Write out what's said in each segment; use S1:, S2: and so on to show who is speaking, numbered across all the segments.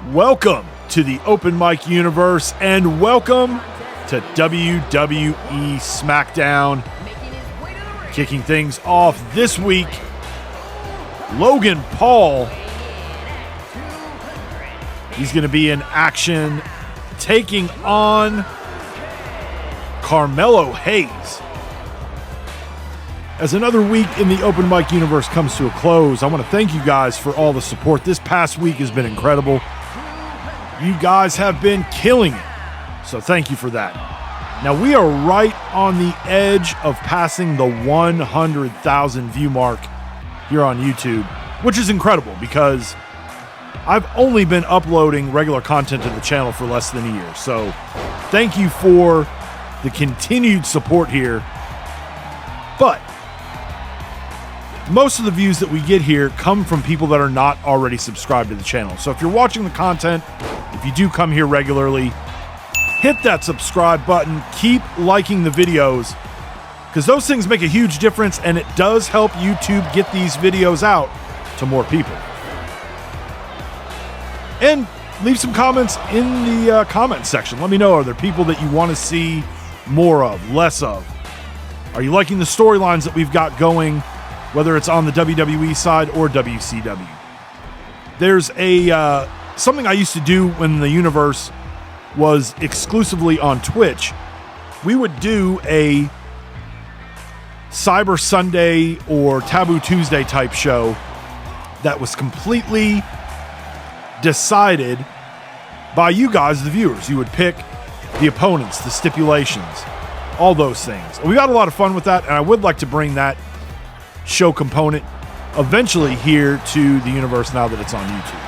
S1: Welcome to the Open Mic Universe, and welcome to WWE SmackDown. Kicking things off this week, Logan Paul. He's going to be in action taking on Carmelo Hayes. As another week in the Open Mic Universe comes to a close, I want to thank you guys for all the support. This past week has been incredible. You guys have been killing it, so thank you for that. Now, we are right on the edge of passing the 100,000 view mark here on YouTube, which is incredible because I've only been uploading regular content to the channel for less than a year. So thank you for the continued support here. But most of the views that we get here come from people that are not already subscribed to the channel. So if you're watching the content, if you do come here regularly, hit that subscribe button, keep liking the videos, because those things make a huge difference, and it does help YouTube get these videos out to more people. And leave some comments in the comment section. Let me know, are there people that you want to see more of, less of? Are you liking the storylines that we've got going, whether it's on the WWE side or WCW? There's a something I used to do when the universe was exclusively on Twitch. We would do a Cyber Sunday or Taboo Tuesday type show that was completely decided by you guys, the viewers. You would pick the opponents, the stipulations, all those things. We got a lot of fun with that, and I would like to bring that show component eventually here to the universe now that it's on YouTube.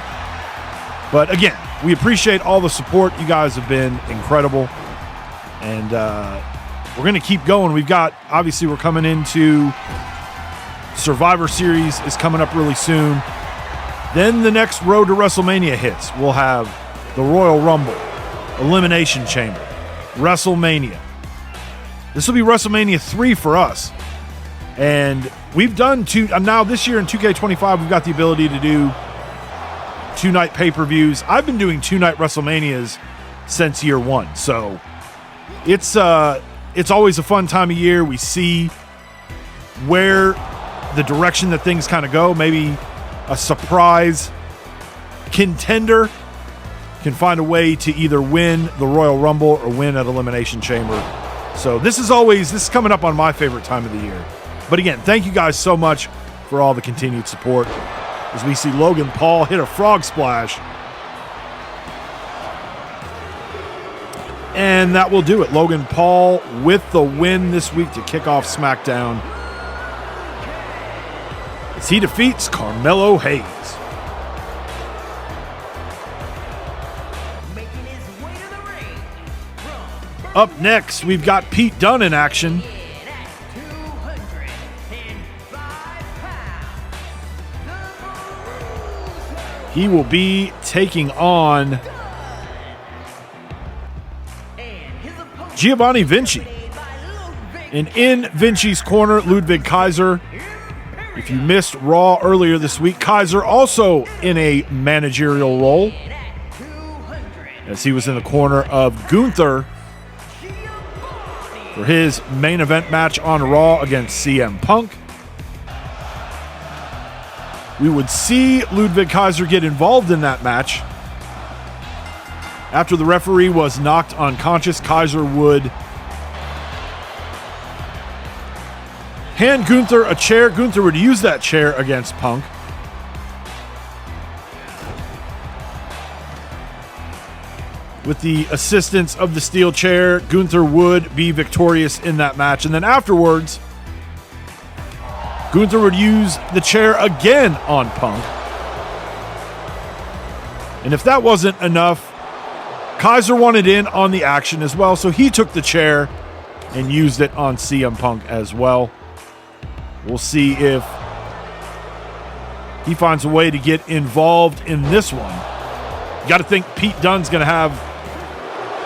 S1: But again, we appreciate all the support. You guys have been incredible, and we're going to keep going. We've got, obviously, we're coming into Survivor Series is coming up really soon. Then the next road to WrestleMania hits. We'll have the Royal Rumble, Elimination Chamber, WrestleMania. This will be WrestleMania 3 for us. And we've done two, now this year in 2K25, we've got the ability to do two-night pay-per-views. I've been doing two-night WrestleManias since year one. So it's always a fun time of year. We see where the direction that things kind of go. Maybe a surprise contender can find a way to either win the Royal Rumble or win at Elimination Chamber. So this is coming up on my favorite time of the year. But again, thank you guys so much for all the continued support as we see Logan Paul hit a frog splash. And that will do it. Logan Paul with the win this week to kick off SmackDown as he defeats Carmelo Hayes. Up next, we've got Pete Dunne in action. He will be taking on Giovanni Vinci. And in Vinci's corner, Ludwig Kaiser. If you missed Raw earlier this week, Kaiser also in a managerial role, as he was in the corner of Gunther for his main event match on Raw against CM Punk. We would see Ludwig Kaiser get involved in that match. After the referee was knocked unconscious, Kaiser would hand Gunther a chair. Gunther would use that chair against Punk. With the assistance of the steel chair, Gunther would be victorious in that match. And then afterwards, Gunther would use the chair again on Punk. And if that wasn't enough, Kaiser wanted in on the action as well, so he took the chair and used it on CM Punk as well. We'll see if he finds a way to get involved in this one. You got to think Pete Dunne's going to have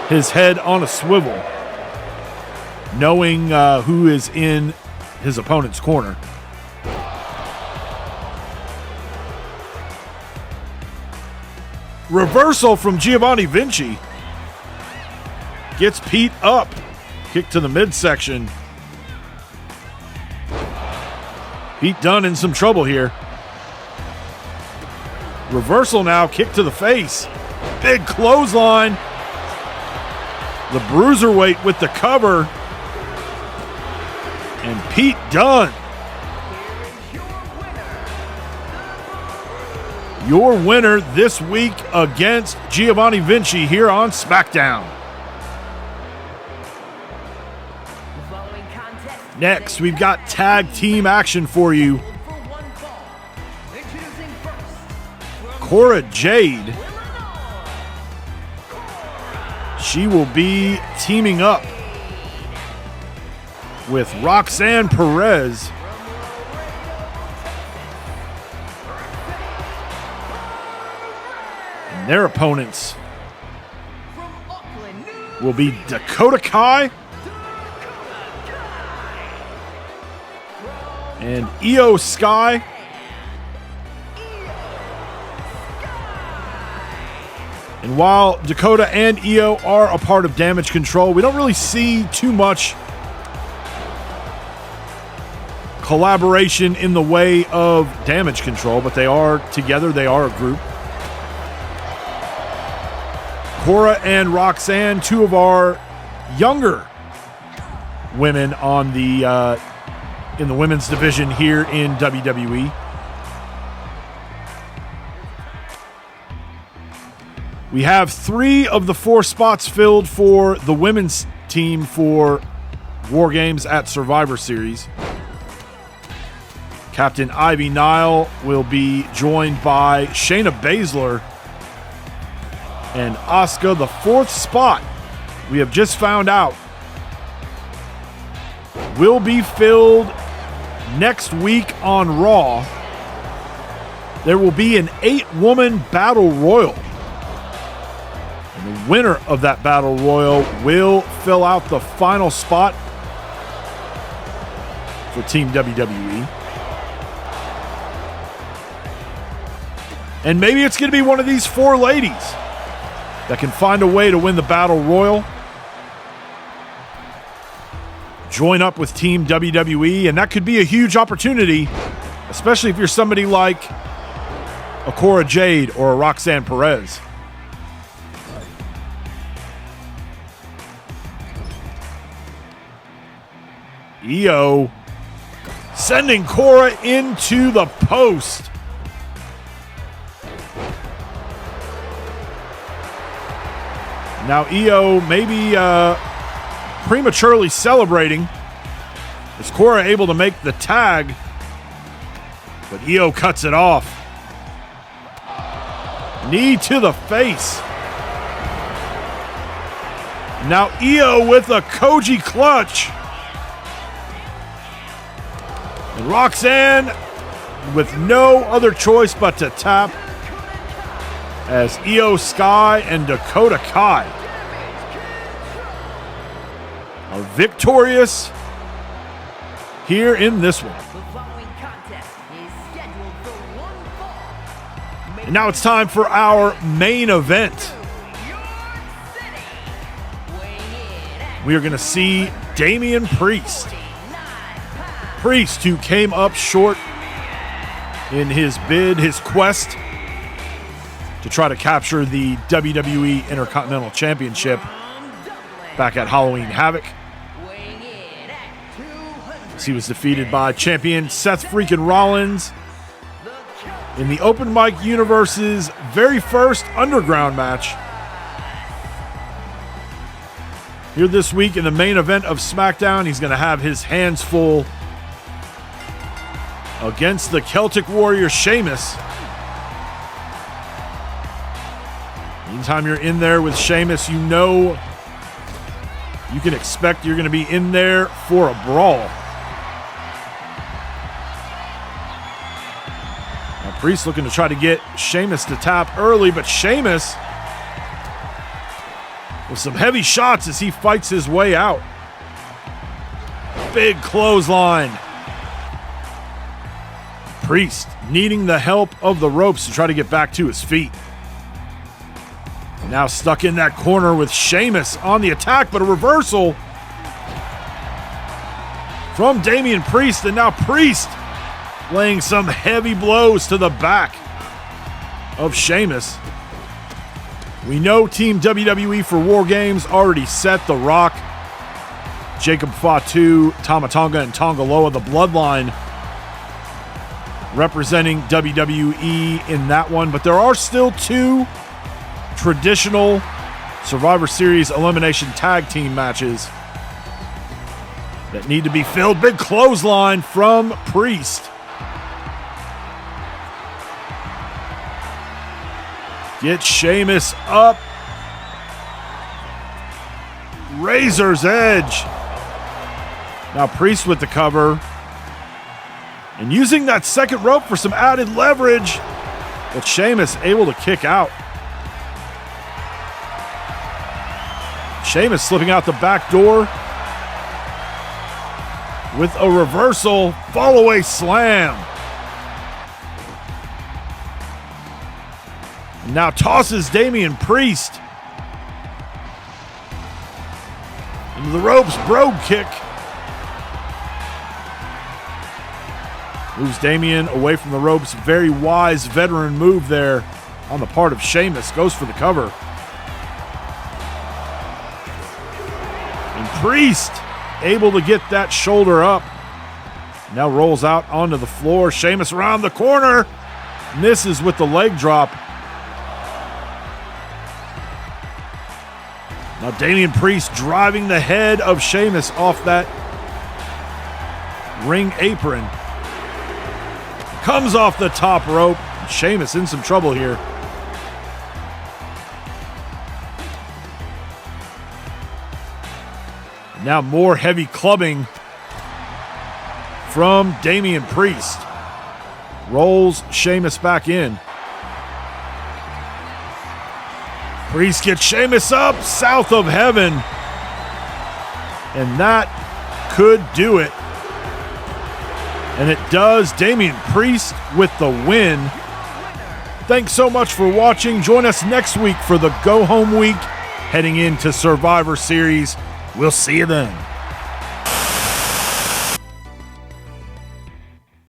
S1: his head on a swivel, knowing who is in his opponent's corner. Reversal from Giovanni Vinci. Gets Pete up. Kick to the midsection. Pete Dunne in some trouble here. Reversal now, kick to the face. Big clothesline. The bruiserweight with the cover. And Pete Dunne. Your winner this week against Giovanni Vinci here on SmackDown. Next, we've got tag team action for you. Cora Jade. She will be teaming up with Roxanne Perez. And their opponents will be Dakota Kai and Io Sky. And while Dakota and Io are a part of Damage Control, we don't really see too much collaboration in the way of Damage Control, but they are together, they are a group. Cora and Roxanne, two of our younger women on the in the women's division here in WWE. We have 3 of the 4 spots filled for the women's team for War Games at Survivor Series. Captain Ivy Nile will be joined by Shayna Baszler and Asuka. The 4th spot, we have just found out, will be filled next week on Raw. There will be an 8-woman battle royal. And the winner of that battle royal will fill out the final spot for Team WWE. And maybe it's going to be one of these 4 ladies that can find a way to win the battle royal, join up with Team WWE, and that could be a huge opportunity, especially if you're somebody like a Cora Jade or a Roxanne Perez. Io sending Cora into the post. Now Io maybe prematurely celebrating. Is Cora able to make the tag? But Io cuts it off. Knee to the face. Now Io with a Koji clutch. And Roxanne with no other choice but to tap as Io Sky and Dakota Kai are victorious here in this one. And now it's time for our main event. We are going to see Damian Priest. Priest, who came up short in his bid, his quest to try to capture the WWE Intercontinental Championship back at Halloween Havoc. He was defeated by champion Seth freaking Rollins in the Open Mic Universe's very first Underground match. Here this week in the main event of SmackDown, he's going to have his hands full against the Celtic Warrior Sheamus. Anytime you're in there with Sheamus, you know you can expect you're going to be in there for a brawl. Now Priest looking to try to get Sheamus to tap early, but Sheamus with some heavy shots as he fights his way out. Big clothesline. Priest needing the help of the ropes to try to get back to his feet. Now stuck in that corner with Sheamus on the attack, but a reversal from Damian Priest, and now Priest laying some heavy blows to the back of Sheamus. We know Team WWE for War Games already set The Rock, Jacob Fatu, Tama Tonga, and Tonga Loa, the Bloodline, representing WWE in that one. But there are still two traditional Survivor Series Elimination Tag Team matches that need to be filled. Big clothesline from Priest. Get Sheamus up. Razor's Edge. Now Priest with the cover. And using that second rope for some added leverage. But Sheamus able to kick out. Sheamus slipping out the back door with a reversal fall-away slam. And now tosses Damian Priest into the ropes, brogue kick. Moves Damian away from the ropes. Very wise veteran move there on the part of Sheamus. Goes for the cover. And Priest able to get that shoulder up. Now rolls out onto the floor. Sheamus around the corner. Misses with the leg drop. Now Damian Priest driving the head of Sheamus off that ring apron. Comes off the top rope. Sheamus in some trouble here. Now more heavy clubbing from Damian Priest. Rolls Sheamus back in. Priest gets Sheamus up south of heaven. And that could do it. And it does. Damian Priest with the win. Thanks so much for watching. Join us next week for the go home week heading into Survivor Series. We'll see you then.